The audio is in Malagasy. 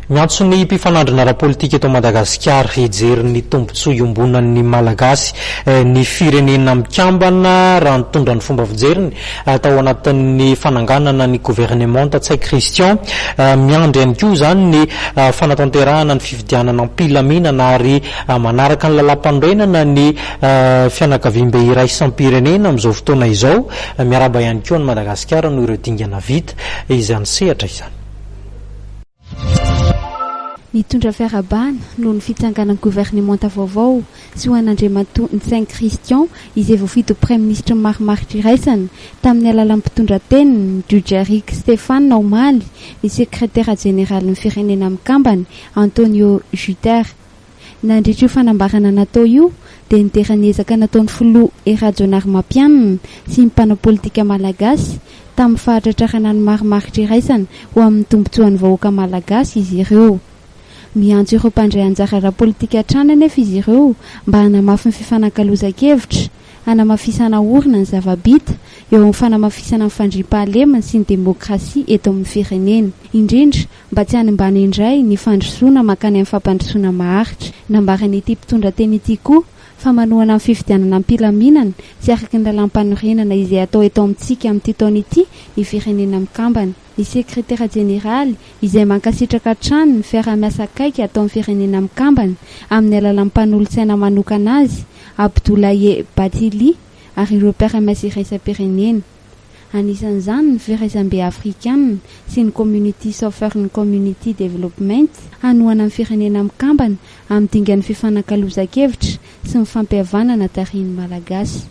Miantso ny mpifanandrina ara-politika eto Madagasikara hijery ny tombontsoa iombonan'ny malagasy ny firenena mikambana raha nitondra ny fomba fijeriny tao anatin'ny fananganana ny governemanta tsy Christian Miandry ihany koa zany ny fanatanterahana ny fifidianana am-pilaminana ary manaraka ny lalàmpanorenana ny fianakaviam-be iray hisian'ny amin'izao fotoana izao miarahaba ihany koa ny Madagasikara noho ireo dingana vita izany sehatra izany. Nitondra fiarabana noho ny fitsanganan'ny governemanta vaovao sy ho an'andriamato ny saint Christian izay voafito premier ministre marimaritra iraisany tamin'ny alalam-pitondra-teniny hijery Stéphane Naumaly ny secrétaire général ny firenena mikambana Antonio Juter. Nandritra io fanambarana natao io dia niterany ezaka nataon'ny filoha era-jonary mampianina sy ny mpanapolitika malagasy tamin'ny fahatratrarana ny marimaritra iraisany ho amin'ny tombontsoan'ny vahoaka malagasy izy ireo. Miantso ireo mpandray anjara ara-politika hatrany anefa izy ireo mba hanamafy ny fifanankalozan-kevitra, hanamafisana orina ny zava-bita eo amin'ny fanamafisana ny fandriam-pahalemana sy ny demokrasia eto amin'ny firenena, indrindra mba tsy hanimbana indray ny fandrosoana makany amin'ny fampandrosoana maharitra. Nambaran'ity mpitondra-teny ity koa fa manohana amin'ny fifidianana am-pilaminana sy araka ny lalàmpanorenana izay atao eto amintsika amin'ity taona ity ny firenena mikambana. Ny sekretera jeneraly izay mankasitraka hatrany ny fiarah-miasa akaiky atao amin'ny firenena mikambana amin'ny alalan'mpanolotsaina manokana azy Abdoulaye Batili ary ireo mpiara-miasa iraisam-pirenena. Anisan'izany ny firaisam-be afrikanina sy ny community sovereign community development hanohana amin'ny firenena mikambana amin'ny dingan'ny fifanankalozan-kevitra sy ny fampihavanana tarihin'ny malagasy.